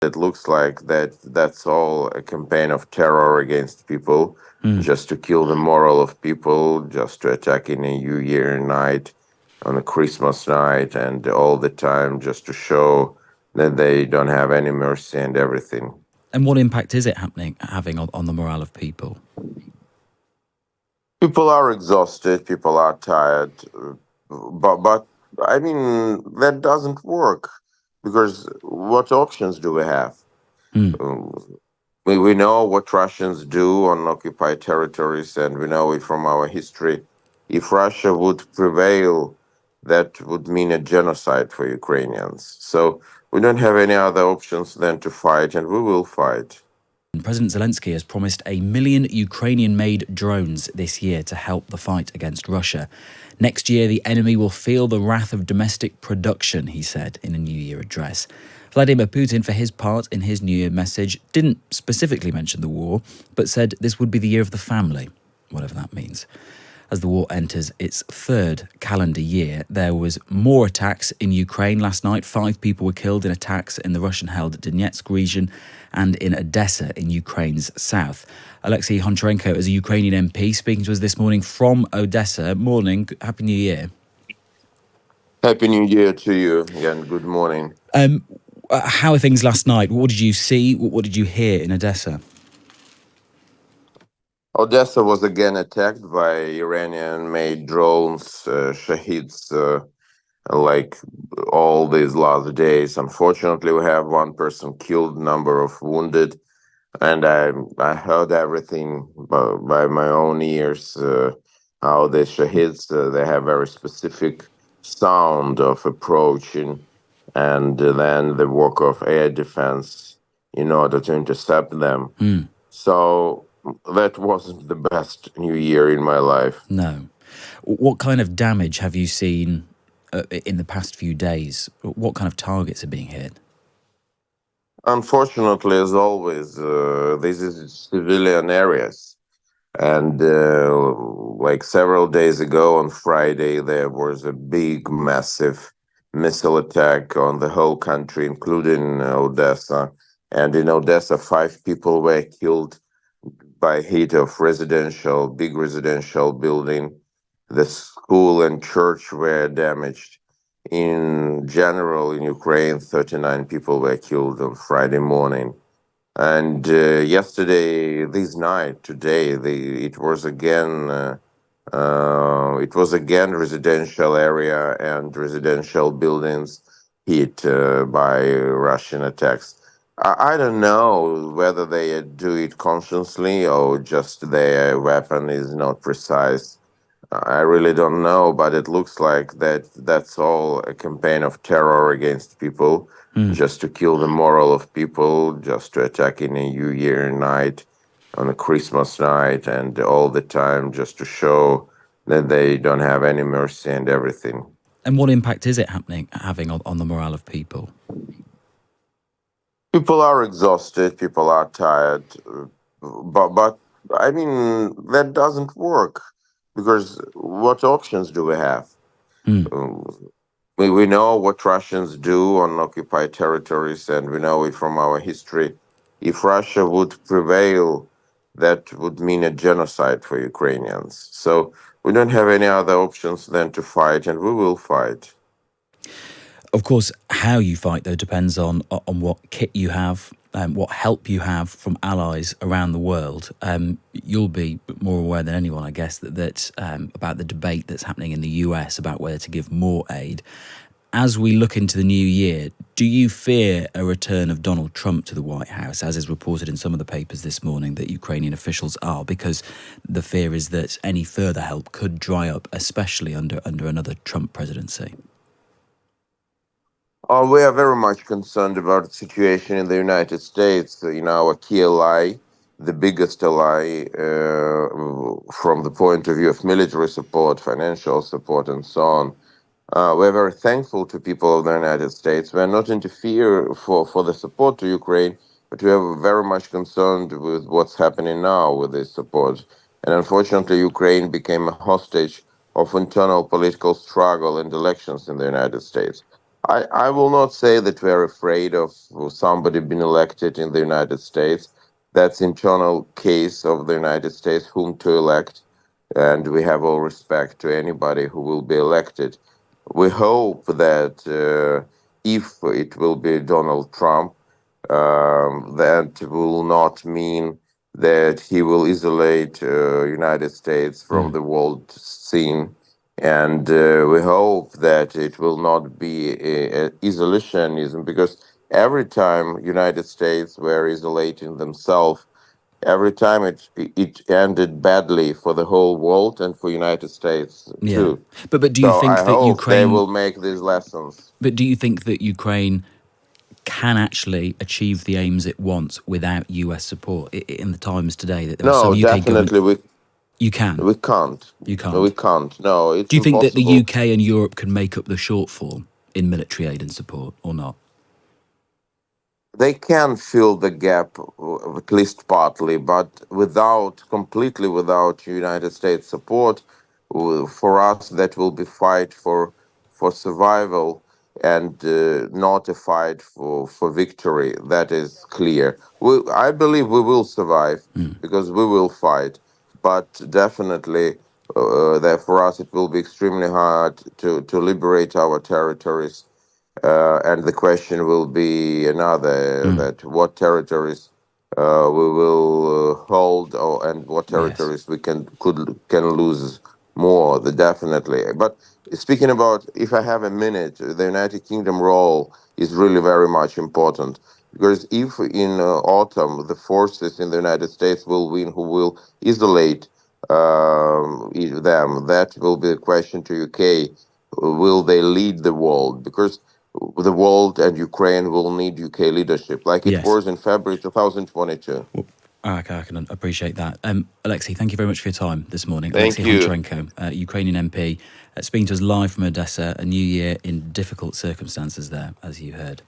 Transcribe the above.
It looks like that's all a campaign of terror against people, Mm. just to kill the moral of people, just to attack in a New Year night, on a Christmas night, and all the time just to show that they don't have any mercy and everything. And what impact is it having on the morale of people? People are exhausted, people are tired, but I mean that doesn't work because what options do we have? Mm. Um, we know what Russians do on occupied territories, and we know it from our history. If Russia would prevail, that would mean a genocide for Ukrainians. So we don't have any other options than to fight, and we will fight. President Zelensky has promised 1 million Ukrainian-made drones this year to help the fight against Russia. Next year, the enemy will feel the wrath of domestic production, he said in a New Year address. Vladimir Putin, for his part, in his New Year message, didn't specifically mention the war, but said this would be the year of the family, whatever that means. As the war enters its third calendar year, there was more attacks in Ukraine last night. 5 people were killed in attacks in the Russian-held Donetsk region and in Odessa in Ukraine's south. Oleksiy Goncharenko is a Ukrainian MP speaking to us this morning from Odessa. Morning, Happy New Year. Happy New Year to you, and good morning. How are things last night? What did you see? What did you hear in Odessa? Odessa was again attacked by Iranian-made drones, Shahids, like all these last days. Unfortunately, we have one person killed, number of wounded, and I heard everything by my own ears. How the Shahids they have very specific sound of approaching, and then the work of air defense in order to intercept them. Mm. So that wasn't the best New Year in my life. No. What kind of damage have you seen in the past few days? What kind of targets are being hit? Unfortunately, as always, this is civilian areas. And like several days ago on Friday, there was a big, massive missile attack on the whole country, including Odessa. And in Odessa, 5 people were killed by hit of big residential building. The school and church were damaged. In general, in Ukraine, 39 people were killed on Friday morning. And yesterday, this night, today, it was again residential area and residential buildings hit by Russian attacks. I don't know whether they do it consciously or just their weapon is not precise. I really don't know, but it looks like that's all a campaign of terror against people, Mm. just to kill the moral of people, just to attack in a New Year night, on a Christmas night, and all the time just to show that they don't have any mercy and everything. And what impact is it having on the morale of people? People are exhausted, people are tired, but I mean that doesn't work because what options do we have? Mm. We know what Russians do on occupied territories, and we know it from our history. If Russia would prevail, that would mean a genocide for Ukrainians. So we don't have any other options than to fight, and we will fight. Of course, how you fight, though, depends on what kit you have, what help you have from allies around the world. You'll be more aware than anyone, I guess, that about the debate that's happening in the US about whether to give more aid. As we look into the new year, do you fear a return of Donald Trump to the White House, as is reported in some of the papers this morning that Ukrainian officials are, because the fear is that any further help could dry up, especially under another Trump presidency? We are very much concerned about the situation in the United States, our key ally, the biggest ally from the point of view of military support, financial support, and so on. We're very thankful to people of the United States. We're not interfere for the support to Ukraine, but we are very much concerned with what's happening now with this support. And unfortunately, Ukraine became a hostage of internal political struggle and elections in the United States. I will not say that we're afraid of somebody being elected in the United States. That's internal case of the United States whom to elect, and we have all respect to anybody who will be elected. We hope that if it will be Donald Trump, that will not mean that he will isolate United States from Mm. the world scene, and we hope that it will not be isolationism, because every time United States were isolating themselves, every time it ended badly for the whole world and for United States Yeah, too. but do you So I think that hope they Ukraine? will make these lessons. But do you think that Ukraine can actually achieve the aims it wants without US support? In the Times today, that there are some No, UK government. definitely You can. we can't. You We can't. can't. No, it's Do you think that the impossible. UK and Europe can make up the shortfall in military aid and support, or not? They can fill the gap, at least partly, but without completely without United States support, for us that will be fight for survival, and not a fight for victory. That is clear. I believe we will survive Mm. because we will fight, but definitely that for us it will be extremely hard to liberate our territories, and the question will be another, Mm. that what territories we will hold, and what Yes. territories we can lose more, definitely. But speaking about, if I have a minute, the United Kingdom role is really very much important, because if in autumn the forces in the United States will win, who will isolate them, that will be a question to UK. Will they lead the world? Because the world and Ukraine will need UK leadership, like it Yes. was in February 2022. Well, I can appreciate that. Oleksiy, thank you very much for your time this morning. Thank Oleksiy you. Goncharenko, Ukrainian MP, speaking to us live from Odessa, a new year in difficult circumstances there, as you heard.